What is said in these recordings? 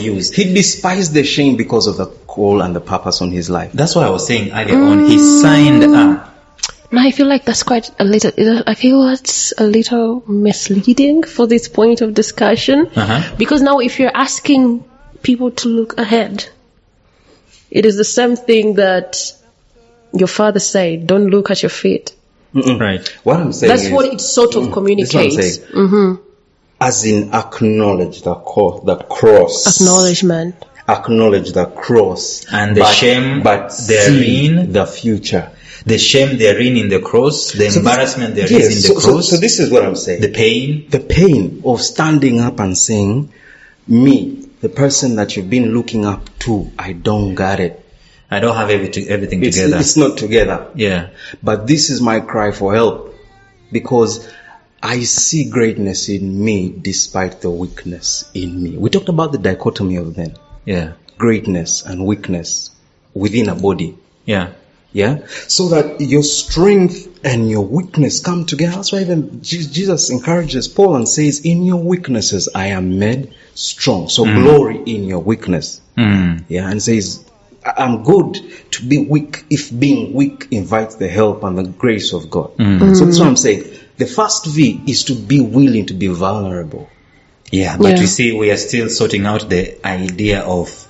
used. He despised the shame because of the call and the purpose on his life. That's what I was saying earlier on. He signed up. No, I feel like that's quite a little. I feel that's a little misleading for this point of discussion. Because now, if you're asking people to look ahead, it is the same thing that your father said: "Don't look at your feet." Right. What I'm saying that's what it sort of communicates. As in acknowledge the cross. Acknowledgement. Acknowledge the cross and the shame, but therein, the future. The shame therein in the cross, the embarrassment there is in the cross. So this is what I'm saying. The pain of standing up and saying, me, the person that you've been looking up to, I don't got it. I don't have everything together. It's not together. Yeah. But this is my cry for help, because I see greatness in me despite the weakness in me. We talked about the dichotomy of them. Yeah. Greatness and weakness within a body. Yeah. Yeah. So that your strength and your weakness come together. That's why even Jesus encourages Paul and says, in your weaknesses I am made strong. So glory in your weakness. Yeah. And says, I'm good to be weak if being weak invites the help and the grace of God. So that's what I'm saying. The first V is to be willing to be vulnerable. Yeah, but you see, we are still sorting out the idea of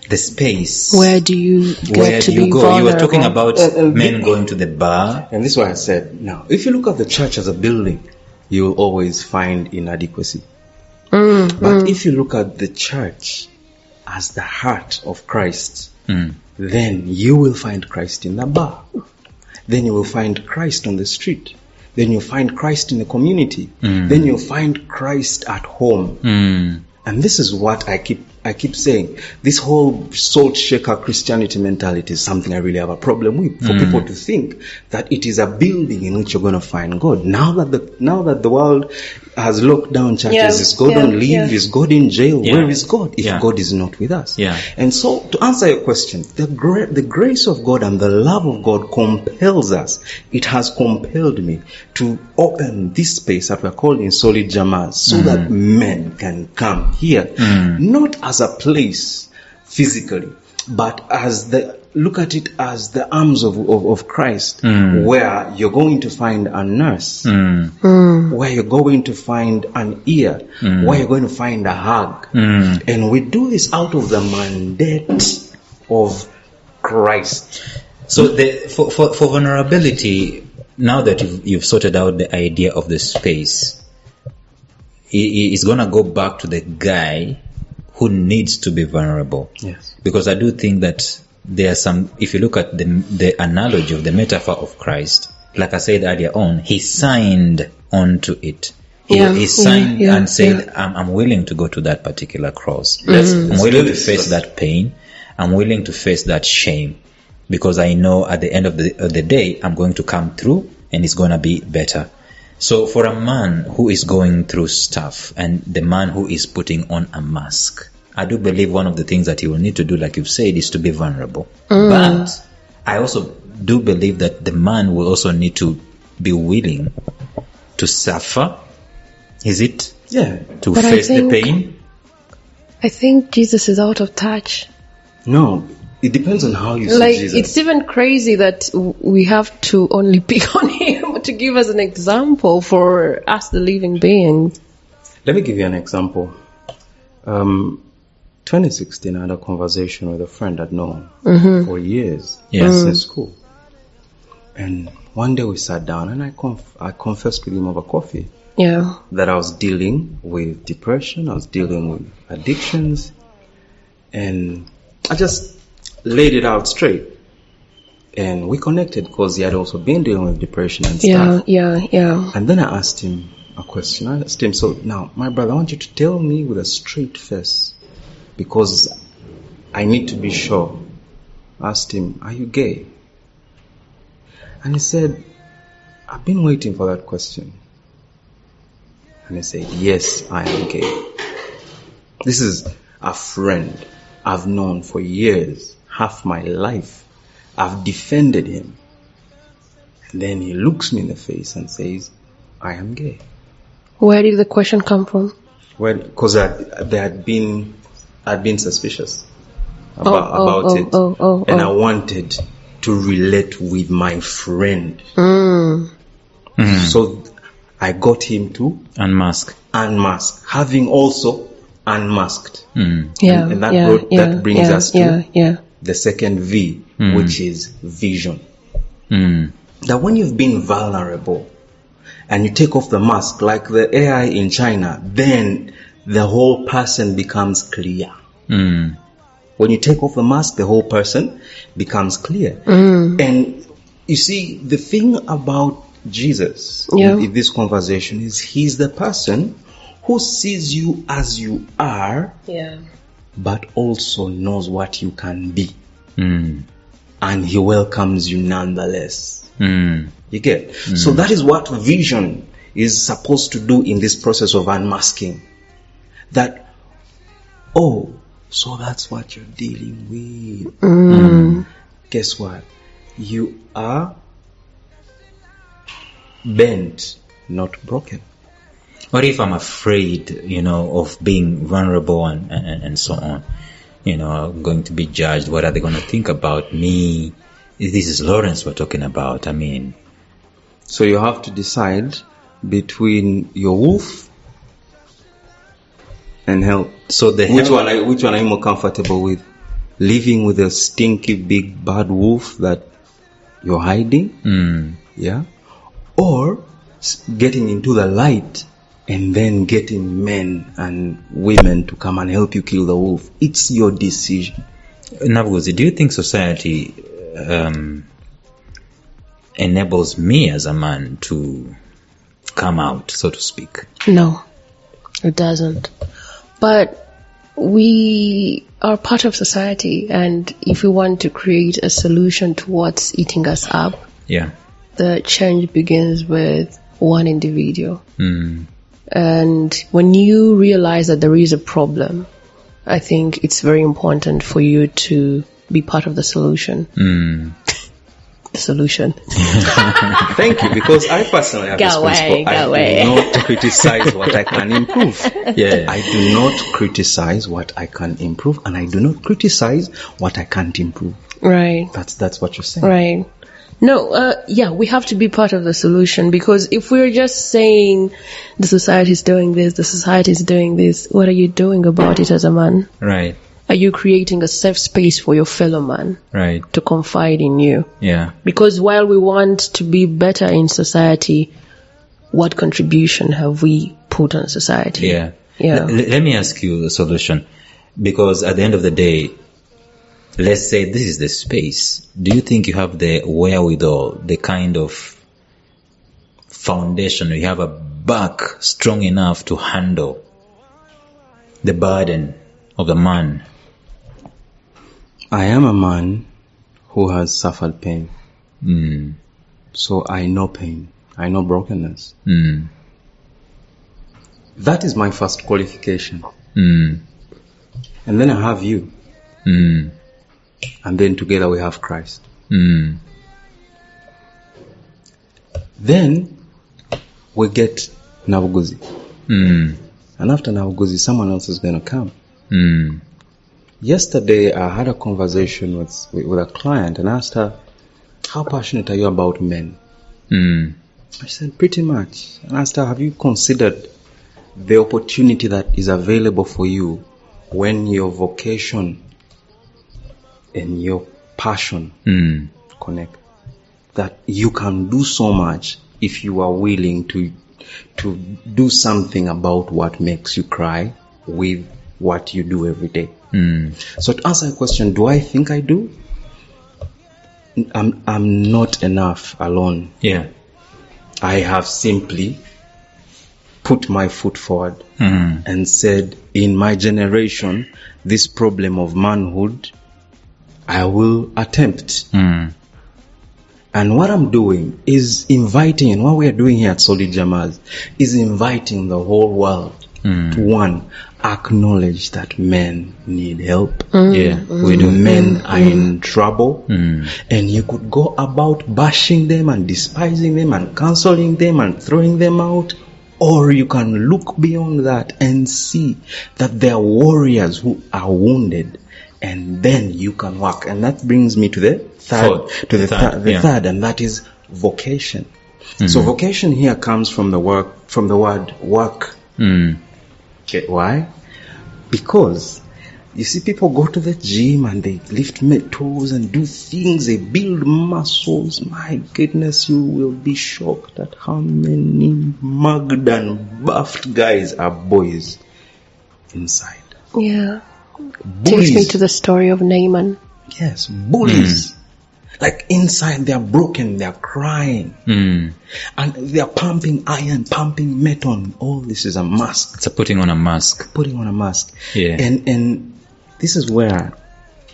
the space. Where do you get to be go? vulnerable? You were talking about men going to the bar. And this is why I said, now, if you look at the church as a building, you'll always find inadequacy. But if you look at the church as the heart of Christ, then you will find Christ in the bar. Then you will find Christ on the street. Then you'll find Christ in the community. Then you'll find Christ at home. And this is what I keep saying. This whole salt shaker Christianity mentality is something I really have a problem with. For people to think that it is a building in which you're going to find God. Now that the world has locked down churches, is God on leave? Is God in jail? Where is God if God is not with us? And so, to answer your question, the grace of God and the love of God compels us. It has compelled me to open this space that we're calling Solid Jamas, so that men can come here, not as a place physically, but look at it as the arms of Christ, where you're going to find a nurse, where you're going to find an ear, where you're going to find a hug. And we do this out of the mandate of Christ. So for vulnerability, now that you've sorted out the idea of the space, it's going to go back to the guy who needs to be vulnerable. Yes. Because I do think that there are some, if you look at the analogy of the metaphor of Christ, like I said earlier on, he signed onto it. He signed and said, I'm willing to go to that particular cross. I'm willing to face that pain. I'm willing to face that shame. Because I know at the end of the day, I'm going to come through and it's going to be better. So for a man who is going through stuff and the man who is putting on a mask, I do believe one of the things that he will need to do, like you've said, is to be vulnerable. But I also do believe that the man will also need to be willing to suffer. Is it? Yeah. To face the pain? I think Jesus is out of touch. No. It depends on how you see Jesus. It's even crazy that we have to only pick on him to give us an example for us, the living beings. Let me give you an example. 2016, I had a conversation with a friend I'd known for years since school. And one day we sat down and I confessed with him over coffee that I was dealing with depression, I was dealing with addictions, and I just laid it out straight. And we connected because he had also been dealing with depression and stuff. Yeah. And then I asked him a question. I asked him, so now, my brother, I want you to tell me with a straight face, because I need to be sure. I asked him, are you gay? And he said, I've been waiting for that question. And I said, yes, I am gay. This is a friend I've known for years. Half my life, I've defended him. And then he looks me in the face and says, I am gay. Where did the question come from? Well, because there had been I'd been suspicious about it. And I wanted to relate with my friend. So I got him to unmask, having also unmasked. And that brings us to the second V, which is vision. That when you've been vulnerable and you take off the mask, like the AI in China, then the whole person becomes clear. When you take off the mask, the whole person becomes clear. And you see, the thing about Jesus in this conversation is he's the person who sees you as you are, but also knows what you can be. And he welcomes you nonetheless. You get? So that is what vision is supposed to do in this process of unmasking. That, so that's what you're dealing with. Guess what? You are bent, not broken. What if I'm afraid, of being vulnerable and so on? I'm going to be judged. What are they going to think about me? This is Lawrence we're talking about. So you have to decide between your wolf and help. So which one are you more comfortable with? Living with a stinky big bad wolf that you're hiding? Or getting into the light and then getting men and women to come and help you kill the wolf. It's your decision. Nabugozi, do you think society enables me as a man to come out, so to speak? No, it doesn't. But we are part of society, and if we want to create a solution to what's eating us up, the change begins with one individual. And when you realize that there is a problem, I think it's very important for you to be part of the solution. The solution. Thank you, because I personally have I do not criticize what I can improve. I do not criticize what I can improve, and I do not criticize what I can't improve. Right. That's what you're saying. Right. No, we have to be part of the solution, because if we're just saying the society is doing this, the society is doing this, what are you doing about it as a man? Right. Are you creating a safe space for your fellow man? Right. To confide in you? Yeah. Because while we want to be better in society, what contribution have we put on society? Yeah. Let me ask you the solution, because at the end of the day, let's say this is the space. Do you think you have the wherewithal, the kind of foundation, you have a back strong enough to handle the burden of the man? I am a man who has suffered pain. So I know pain. I know brokenness. That is my first qualification. And then I have you. And then together we have Christ. Then we get Nabugozi. And after Nabugozi, someone else is going to come. Yesterday, I had a conversation with a client and asked her, how passionate are you about men? I said, pretty much. And I asked her, have you considered the opportunity that is available for you when your vocation and your passion connect? That you can do so much if you are willing to do something about what makes you cry with what you do every day. So to answer your question, do I think I do? I'm not enough alone. Yeah. I have simply put my foot forward and said, in my generation, this problem of manhood, I will attempt. And what I'm doing is inviting, and what we are doing here at Solid Jamas is inviting the whole world to, one, acknowledge that men need help. When men are in trouble, and you could go about bashing them and despising them and canceling them and throwing them out, Or you can look beyond that and see that there are warriors who are wounded, and then you can work. And that brings me to the third, third, and that is vocation. Mm-hmm. So vocation here comes from the word work. Mm. Okay, why? Because you see, people go to the gym and they lift metals and do things, they build muscles. My goodness, you will be shocked at how many mugged and buffed guys are boys inside. Yeah. Bullies. Takes me to the story of Naaman. Yes, bullies. Like inside they're broken, they're crying. And they're pumping iron, pumping metal. All this is a mask. It's a putting on a mask. Putting on a mask. Yeah. And this is where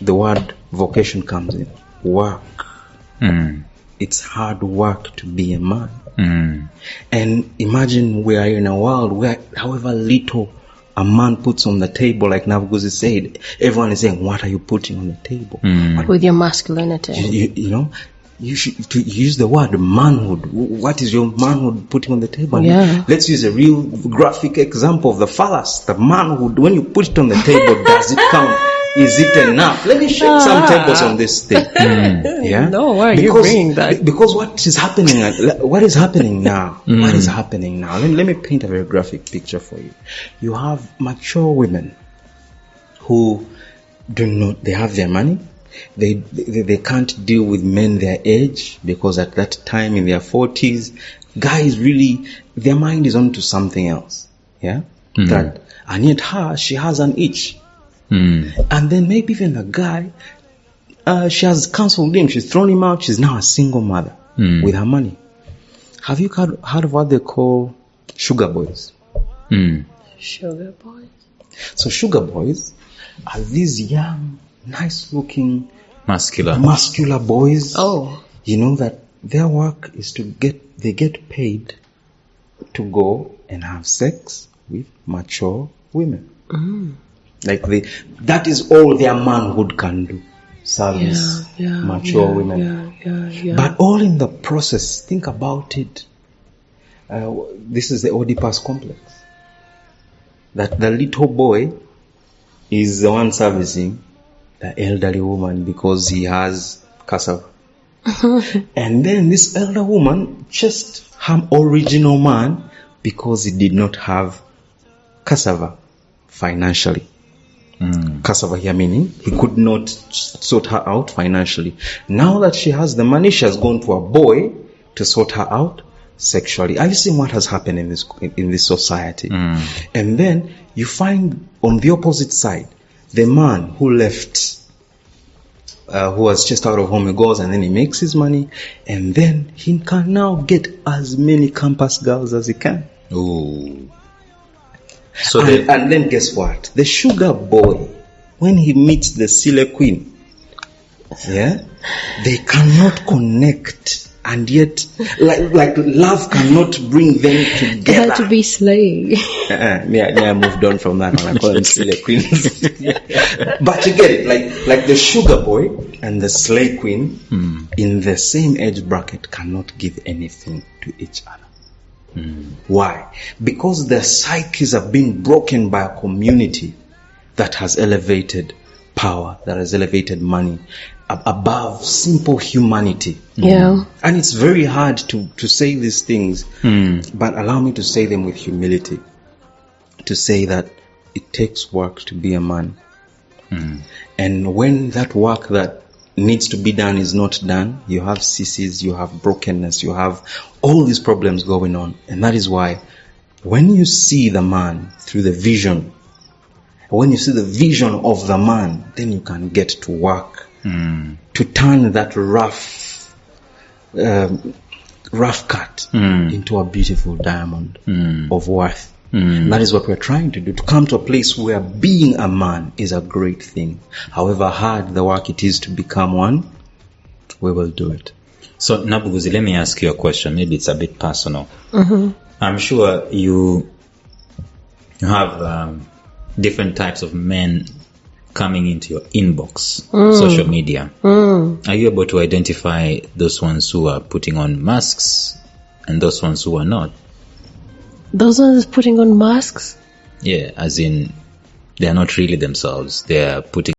the word vocation comes in. Work. It's hard work to be a man. And imagine we are in a world where however little a man puts on the table, like Nabuguzi said, everyone is saying, what are you putting on the table? With your masculinity. You know, you should to use the word manhood. What is your manhood putting on the table? Yeah. Let's use a real graphic example of the phallus. The manhood, when you put it on the table, does it count? Is it enough? Let me shake some tables on this thing. Yeah. No, why are you bringing that? Because what is happening now? What is happening now? Let me paint a very graphic picture for you. You have mature women who they have their money. They can't deal with men their age, because at that time in their 40s, guys really, their mind is onto something else. Yeah. And yet she has an itch. And then maybe even a guy, she has cancelled him, she's thrown him out, she's now a single mother with her money. Have you heard of what they call sugar boys? Sugar boys? So sugar boys are these young, nice looking, muscular boys. Oh. You know that their work is they get paid to go and have sex with mature women. Like that is all their manhood can do. Service, mature women. Yeah. But all in the process, think about it. This is the Oedipus complex. That the little boy is the one servicing the elderly woman because he has cassava. And then this elder woman just her original man because he did not have cassava financially. Cassava here meaning he could not sort her out financially. Now that she has the money, she has gone to a boy to sort her out sexually. Are you seeing what has happened in this society? And then you find on the opposite side, the man who left, who was just out of home, he goes and then he makes his money, and then he can now get as many campus girls as he can. Ooh. So and then guess what? The sugar boy, when he meets the Sile queen, they cannot connect, and yet like love cannot bring them together. They had to be slay. I moved on from that one. I call them Sile queens. But you get it, like the sugar boy and the slay queen in the same age bracket cannot give anything to each other. Why? Because their psyches are being broken by a community that has elevated power, that has elevated money above simple humanity. Yeah. And it's very hard to say these things, but allow me to say them with humility. To say that it takes work to be a man. And when that work that needs to be done is not done, you have sissies, you have brokenness, you have all these problems going on. And that is why when you see the man through the vision, when you see the vision of the man, then you can get to work to turn that rough cut into a beautiful diamond of worth. That is what we're trying to do, to come to a place where being a man is a great thing. However hard the work it is to become one, we will do it. So, Nabuguzi, let me ask you a question. Maybe it's a bit personal. I'm sure you have different types of men coming into your inbox, social media. Are you able to identify those ones who are putting on masks and those ones who are not? Those ones putting on masks? Yeah, as in, they are not really themselves. They are putting